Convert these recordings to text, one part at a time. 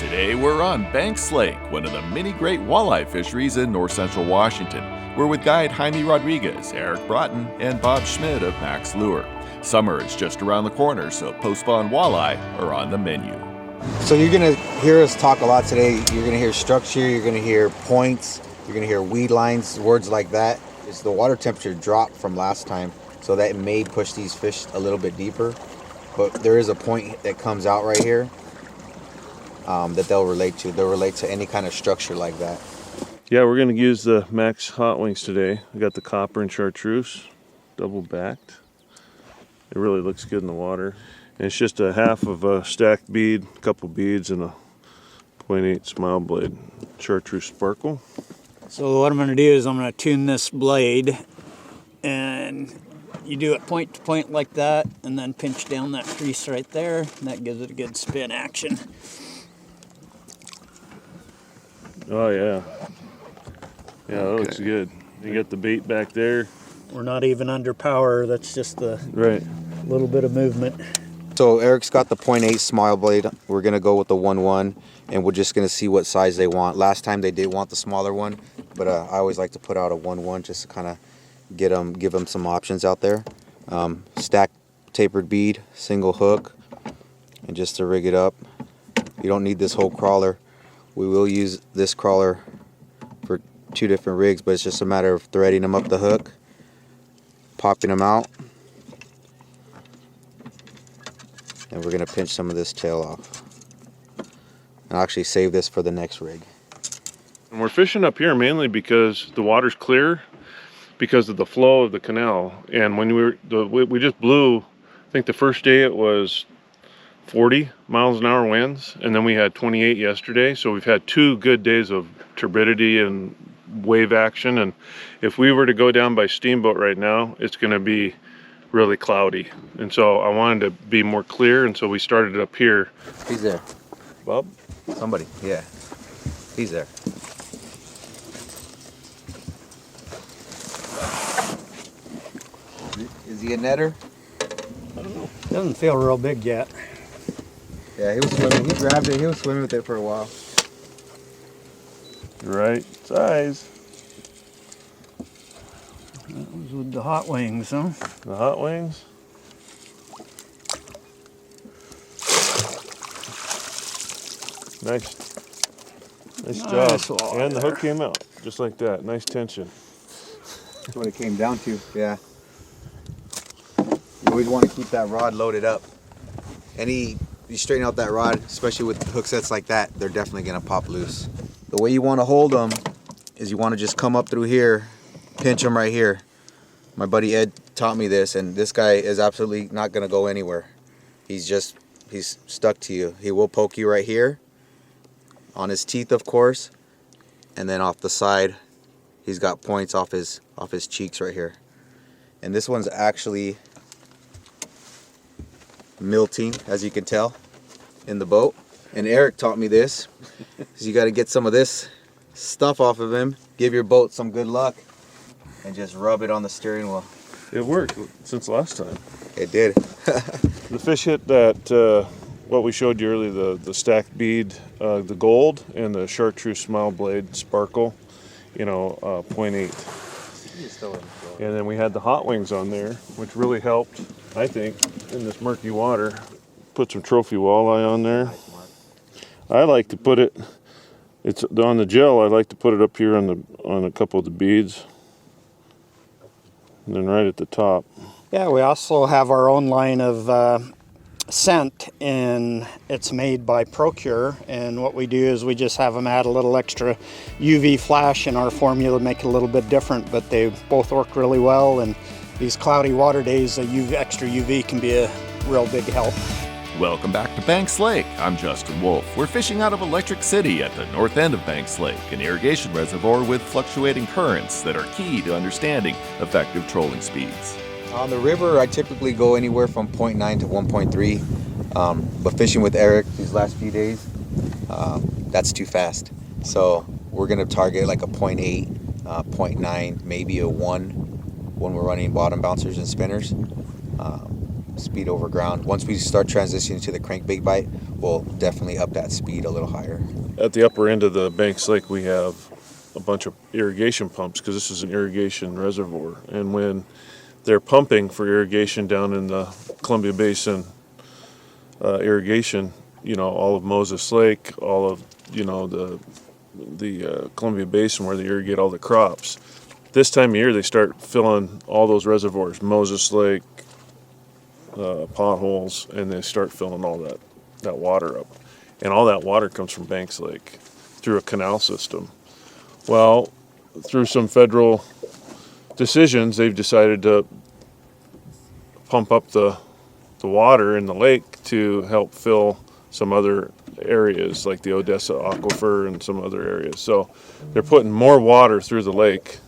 Today we're on Banks Lake, one of the many great walleye fisheries in north central Washington. We're with guide Jaime Rodriquez, Eric Braaten, and Bob Schmidt of Mack's Lure. Summer is just around the corner, so post-spawn walleye are on the menu. So you're going to hear us talk a lot today. You're going to hear structure, you're going to hear points, you're going to hear weed lines, words like that. It's the water temperature dropped from last time, so that may push these fish a little bit deeper. But there is a point that comes out right here that they'll relate to. They'll relate to any kind of structure like that. Yeah, we're going to use the Mack's Hot Wings today. We got the copper and chartreuse, double backed. It really looks good in the water. And it's just a half of a stacked bead, a couple beads, and a 0.8 smile blade chartreuse sparkle. So what I'm going to do is I'm going to tune this blade, and you do it point to point like that, and then pinch down that crease right there, and that gives it a good spin action. Oh yeah. Yeah, that looks good. You got the bait back there. We're not even under power, that's just the Right. little bit of movement. So Eric's got the 0.8 smile blade. We're going to go with the 1.1, and we're just going to see what size they want. Last time they did want the smaller one, but I always like to put out a 1.1 just to kind of give them some options out there. Stacked tapered bead, single hook, and just to rig it up. You don't need this whole crawler. We will use this crawler for 2 different rigs, but it's just a matter of threading them up the hook, popping them out, and we're going to pinch some of this tail off. And I'll actually save this for the next rig. And we're fishing up here mainly because the water's clear because of the flow of the canal. And when we just blew, I think the first day it was 40 miles an hour winds, and then we had 28 yesterday. So we've had 2 good days of turbidity and wave action. And if we were to go down by steamboat right now, it's going to be really cloudy. And so I wanted to be more clear, and so we started up here. He's there. Bob? Somebody, yeah. He's there. Is he a netter? I don't know. Doesn't feel real big yet. Yeah, he was swimming. He grabbed it. He was swimming with it for a while. Right size. That was with the hot wings, huh? The hot wings. Nice job. And the hook came out just like that. Nice tension. That's what it came down to. Yeah. You always want to keep that rod loaded up. You straighten out that rod, especially with hook sets like that, they're definitely going to pop loose. The way you want to hold them is you want to just come up through here, pinch them right here. My buddy Ed taught me this, and this guy is absolutely not going to go anywhere. He's stuck to you. He will poke you right here, on his teeth, of course, and then off the side, he's got points off his cheeks right here. And this one's actually milting, as you can tell, in the boat. And Eric taught me this, is you got to get some of this stuff off of him, give your boat some good luck, and just rub it on the steering wheel. It worked since last time. It did. The fish hit that, what we showed you earlier, the stacked bead, the gold, and the chartreuse smile blade sparkle, 0.8. And then we had the hot wings on there, which really helped, I think, in this murky water. Put some trophy walleye on there. I like to put it, it's on the gel, I like to put it up here on a couple of the beads. And then right at the top. Yeah, we also have our own line of scent, and it's made by Procure, and what we do is we just have them add a little extra UV flash in our formula to make it a little bit different, but they both work really well, and these cloudy water days, extra UV can be a real big help. Welcome back to Banks Lake. I'm Justin Wolf. We're fishing out of Electric City at the north end of Banks Lake, an irrigation reservoir with fluctuating currents that are key to understanding effective trolling speeds. On the river, I typically go anywhere from 0.9 to 1.3, but fishing with Eric these last few days, that's too fast. So we're going to target like a 0.8, 0.9, maybe a 1 when we're running bottom bouncers and spinners. speed over ground. Once we start transitioning to the crankbait bite, we'll definitely up that speed a little higher. At the upper end of the Banks Lake, we have a bunch of irrigation pumps because this is an irrigation reservoir. And when they're pumping for irrigation down in the Columbia Basin irrigation, you know, all of Moses Lake, all of, you know, the Columbia Basin where they irrigate all the crops. This time of year, they start filling all those reservoirs, Moses Lake, potholes, and they start filling all that water up. And all that water comes from Banks Lake through a canal system. Well, through some federal decisions, they've decided to pump up the water in the lake to help fill some other areas like the Odessa Aquifer and some other areas. So they're putting more water through the lake,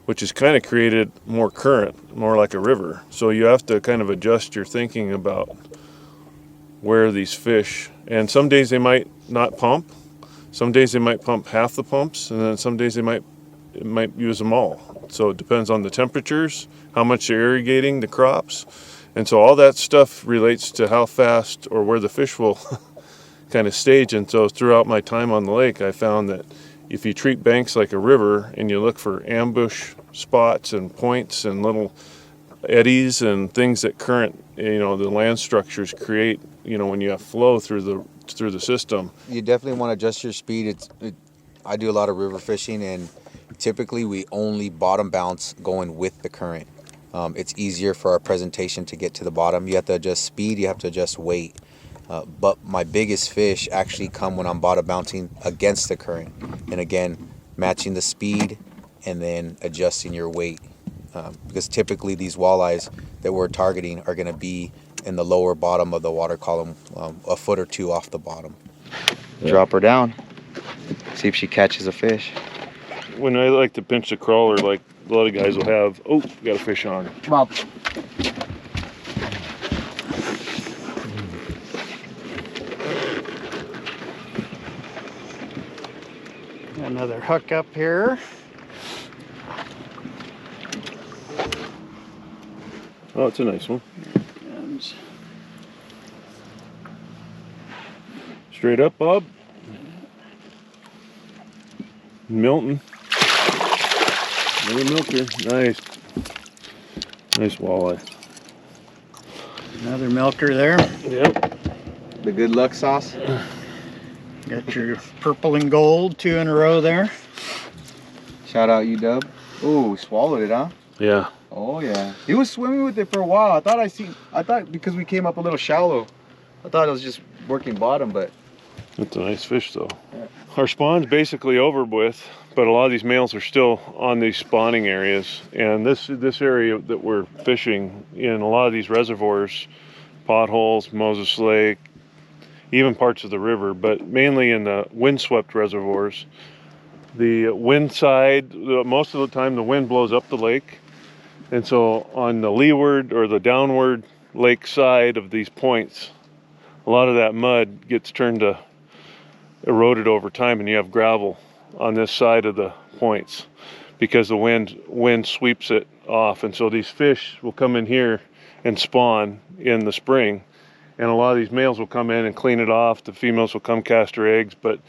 which has kind of created more current, more like a river. So you have to kind of adjust your thinking about where these fish, and some days they might not pump, some days they might pump half the pumps, and then some days they might use them all. So it depends on the temperatures, how much they're irrigating the crops, and so all that stuff relates to how fast or where the fish will kind of stage. And so throughout my time on the lake, I found that if you treat Banks like a river and you look for ambush spots and points and little eddies and things that current, you know, the land structures create, you know, when you have flow through the system. You definitely want to adjust your speed. I do a lot of river fishing, and typically we only bottom bounce going with the current. It's easier for our presentation to get to the bottom. You have to adjust speed, you have to adjust weight. But my biggest fish actually come when I'm bottom bouncing against the current. And again, matching the speed and then adjusting your weight. Because typically these walleyes that we're targeting are going to be in the lower bottom of the water column, a foot or two off the bottom. Yeah. Drop her down. See if she catches a fish. When I like to pinch the crawler, like a lot of guys will have, oh, got a fish on. Come on. Another hook up here. Oh, it's a nice one. And straight up, Bob. Milton. Another milker. Nice. Nice walleye. another milker there. Yep. The good luck sauce. Got your purple and gold, 2 in a row there. Shout out UW. Ooh, swallowed it, huh? Yeah. Oh yeah. He was swimming with it for a while. I thought because we came up a little shallow, I thought it was just working bottom, but It's a nice fish though. Yeah. Our spawn's basically over with, but a lot of these males are still on these spawning areas. And this area that we're fishing in, a lot of these reservoirs, potholes, Moses Lake, even parts of the river, but mainly in the windswept reservoirs. The wind side, most of the time the wind blows up the lake. And so on the leeward or the downward lake side of these points, a lot of that mud gets turned to eroded over time, and you have gravel on this side of the points because the wind sweeps it off. And so these fish will come in here and spawn in the spring, and a lot of these males will come in and clean it off. The females will come cast their eggs, but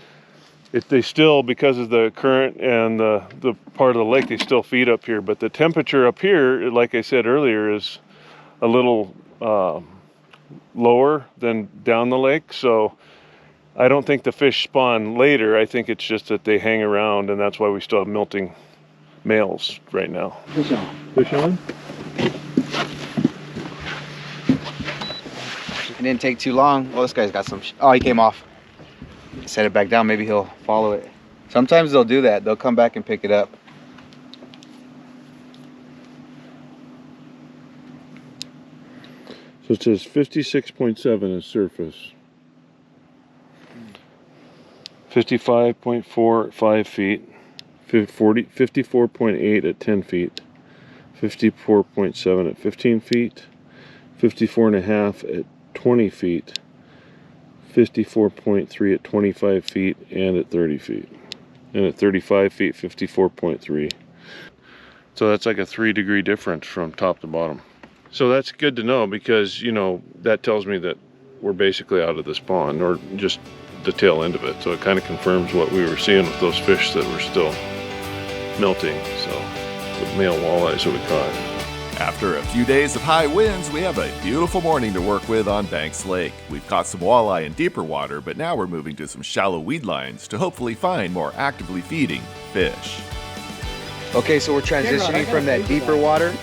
they still, because of the current and the part of the lake, they still feed up here. But the temperature up here, like I said earlier, is a little lower than down the lake. So I don't think the fish spawn later. I think it's just that they hang around, and that's why we still have milting males right now. fish on. Fish on? It didn't take too long. Oh, this guy's got some. Oh, he came off. Set it back down. Maybe he'll follow it. Sometimes they'll do that. They'll come back and pick it up. So it says 56.7 is surface. 55.45 feet. 54.8 at 10 feet. 54.7 at 15 feet. 54.5 at 20 feet. 54.3 at 25 feet and at 30 feet. And at 35 feet, 54.3. So that's like a 3-degree difference from top to bottom. So that's good to know, because, you know, that tells me that we're basically out of this pond, or just the tail end of it. So it kind of confirms what we were seeing with those fish that were still melting. So the male walleyes that we caught. After a few days of high winds, we have a beautiful morning to work with on Banks Lake. We've caught some walleye in deeper water, but now we're moving to some shallow weed lines to hopefully find more actively feeding fish. Okay, so we're transitioning from that deeper water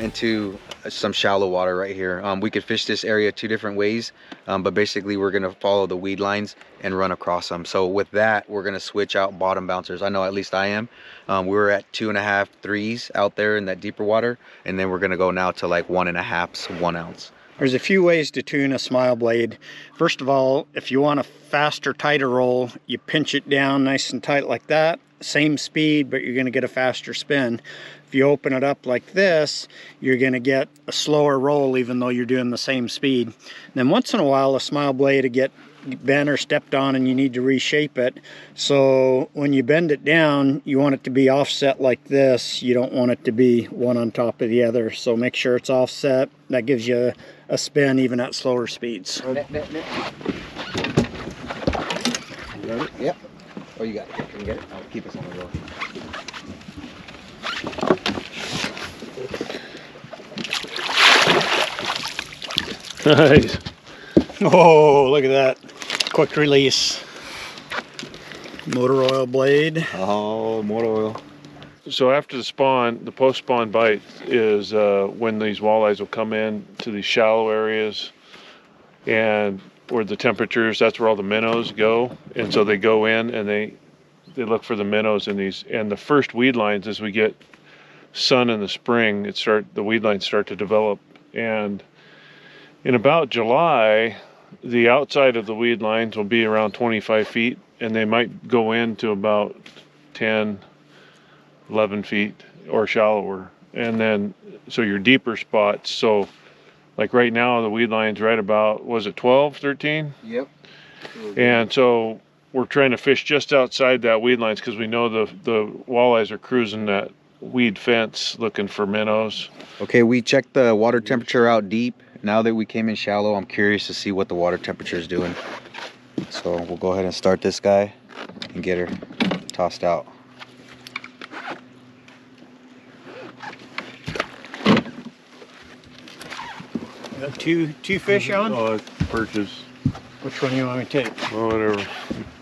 into some shallow water right here. We could fish this area 2 different ways, but basically we're gonna follow the weed lines and run across them. So with that, we're gonna switch out bottom bouncers. I know at least I am. We were at 2.5, 3s out there in that deeper water, and then we're gonna go now to like 1.5s, 1 ounce. There's a few ways to tune a smile blade. First of all, if you want a faster, tighter roll, you pinch it down nice and tight like that. Same speed, but you're going to get a faster spin. If you open it up like this, you're going to get a slower roll even though you're doing the same speed. And then once in a while, a smile blade will get bent or stepped on and you need to reshape it. So when you bend it down, you want it to be offset like this. You don't want it to be one on top of the other. So make sure it's offset. That gives you a spin even at slower speeds. You got it? Yep. Oh, you got it. Can you get it? I'll keep us on the roll. Nice. Oh, look at that. Quick release. Motor oil blade. Oh, motor oil. So after the spawn, the post-spawn bite is when these walleyes will come in to these shallow areas, and where the temperatures, that's where all the minnows go. And so they go in and they look for the minnows in these. And the first weed lines, as we get sun in the spring, the weed lines start to develop. And in about July, the outside of the weed lines will be around 25 feet, and they might go into about 10, 11 feet or shallower. And then, so your deeper spots, so like right now, the weed line's right about, was it 12, 13? Yep. And so we're trying to fish just outside that weed lines because we know the walleyes are cruising that weed fence looking for minnows. Okay, we checked the water temperature out deep. Now that we came in shallow, I'm curious to see what the water temperature is doing. So we'll go ahead and start this guy and get her tossed out. Got two fish on? Oh, it's perches. Which one do you want me to take? Oh, whatever.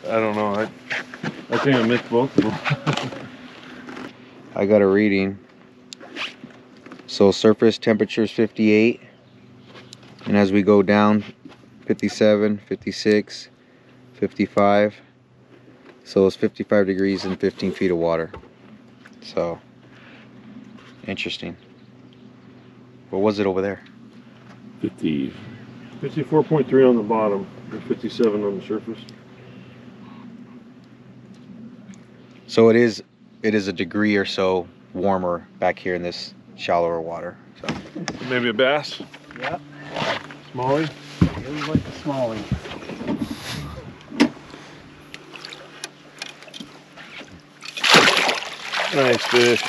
I don't know. I think I missed both of them. I got a reading. So surface temperature is 58. And as we go down, 57, 56, 55. So it's 55 degrees and 15 feet of water. So, interesting. What was it over there? 54.3 on the bottom, and 57 on the surface. So it is a degree or so warmer back here in this shallower water. So Maybe a bass? Yeah. Smallie? It was like a smallie. Nice fish.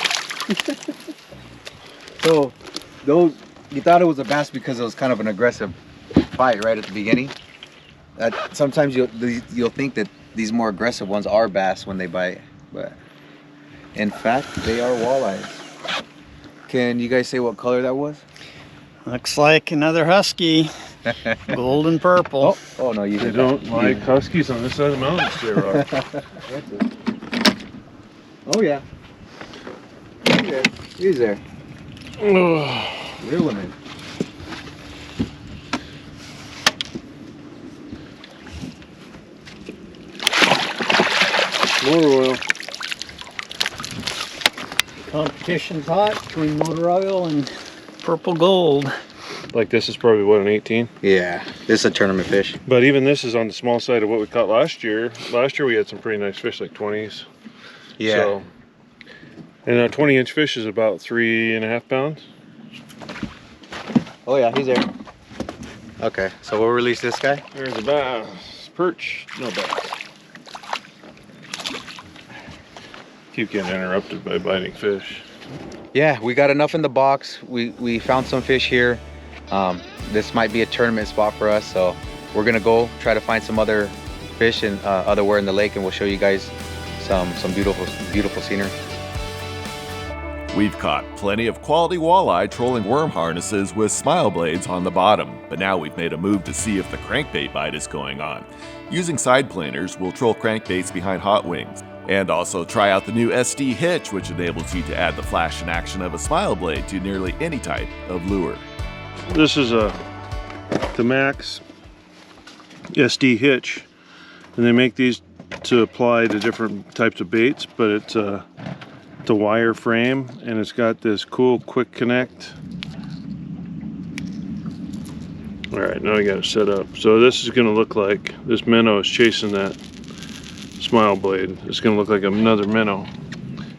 So those, you thought it was a bass because it was kind of an aggressive bite right at the beginning. Sometimes you'll think that these more aggressive ones are bass when they bite, but in fact they are walleyes. Can you guys say what color that was? Looks like another husky. Golden purple. Oh no, you They did don't that. like huskies on this side of the mountains, J-Rock. Oh yeah. He's there. Reel him in. Motor oil. Competition's hot between motor oil and purple gold. Like this is probably what, an 18? Yeah, this is a tournament fish. But even this is on the small side of what we caught last year. Last year we had some pretty nice fish, like 20s. Yeah. So, and a 20-inch fish is about 3.5 pounds. Oh yeah, he's there. Okay, so we'll release this guy. There's a bass. Perch. No bass. Keep getting interrupted by biting fish. Yeah, we got enough in the box. We found some fish here. This might be a tournament spot for us, so we're gonna go try to find some other fish and otherwhere in the lake, and we'll show you guys some beautiful scenery. We've caught plenty of quality walleye trolling worm harnesses with smile blades on the bottom, but now we've made a move to see if the crankbait bite is going on. Using side planers, we'll troll crankbaits behind hot wings, and also try out the new SD Hitch, which enables you to add the flash and action of a smile blade to nearly any type of lure. This is the Mack's SD Hitch, and they make these to apply to different types of baits, but it's a wire frame, and it's got this cool quick connect. All right, now I got it set up. So this is going to look like this minnow is chasing that smile blade. It's going to look like another minnow.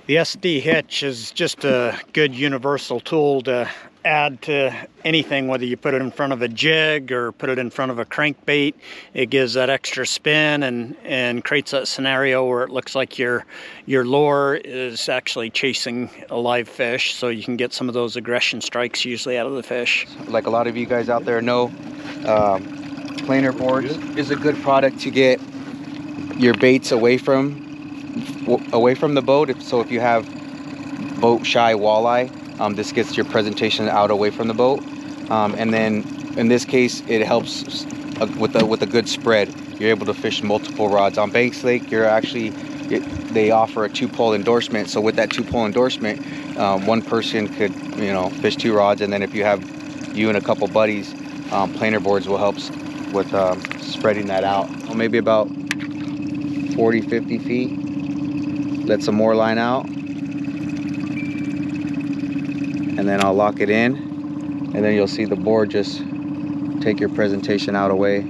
The SD Hitch is just a good universal tool to add to anything, whether you put it in front of a jig or put it in front of a crankbait. It gives that extra spin and creates that scenario where it looks like your lure is actually chasing a live fish, so you can get some of those aggression strikes usually out of the fish. Like a lot of you guys out there know, planer boards is a good product to get your baits away from the boat. So if you have boat shy walleye, this gets your presentation out away from the boat, and then in this case it helps with a good spread. You're able to fish multiple rods. On Banks Lake, they offer a 2-pole endorsement, so with that 2-pole endorsement, one person could fish 2 rods, and then if you have you and a couple buddies, planer boards will help with spreading that out. Maybe about 40-50 feet. Let some more line out, and then I'll lock it in, and then you'll see the board just take your presentation out away. A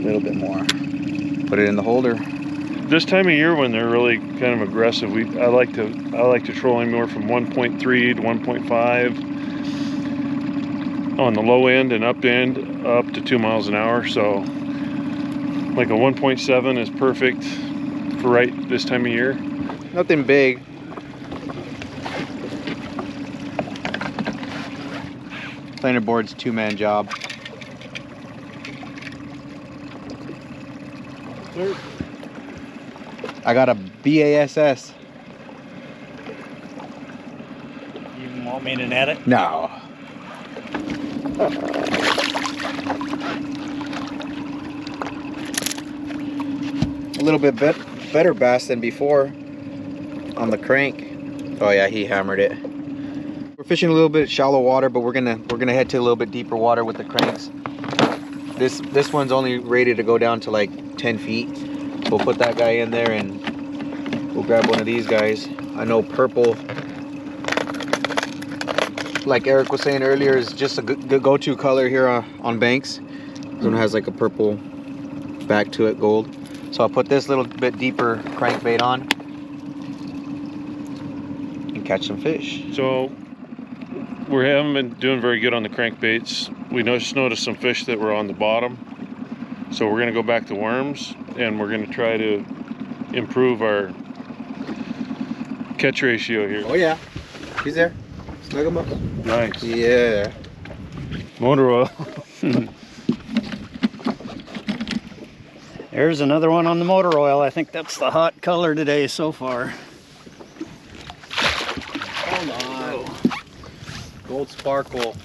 little bit more. Put it in the holder. This time of year when they're really kind of aggressive, I like to troll anywhere from 1.3 to 1.5 on the low end and up to 2 miles an hour. So like a 1.7 is perfect for right this time of year. Nothing big. Planer board's 2-man job. I got a BASS. You want me to net it? No. A little bit better bass than before on the crank. Oh yeah, he hammered it. We're fishing a little bit shallow water, but we're gonna head to a little bit deeper water with the cranks. This one's only rated to go down to like 10 feet. We'll put that guy in there and we'll grab one of these guys. I know purple, like Eric was saying earlier, is just a good go-to color here on Banks. This one has like a purple back to it, gold. So I'll put this little bit deeper crankbait on and catch some fish. So we haven't been doing very good on the crankbaits. We just noticed some fish that were on the bottom. So we're gonna go back to worms, and we're gonna try to improve our catch ratio here. Oh yeah, he's there. Snug him up. Nice. Yeah. Motor oil. There's another one on the motor oil. I think that's the hot color today so far. Hold on. Gold sparkle.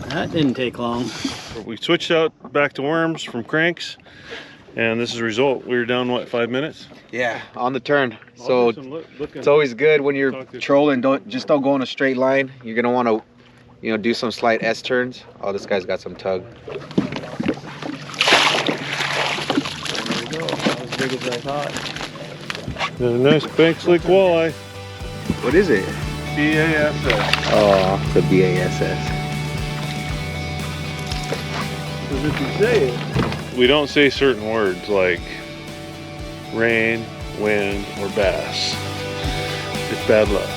That didn't take long. We switched out back to worms from cranks, and this is the result. We were down, what, 5 minutes? Yeah, on the turn. So Looking. it's always good when you're trolling. Don't go in a straight line. You're gonna want to, do some slight S turns. Oh, this guy's got some tug. There we go. Not as big as I thought. A nice Banks Lake walleye. What is it? BASS. Oh, the BASS. If you say it. We don't say certain words like rain, wind, or bass. It's bad luck.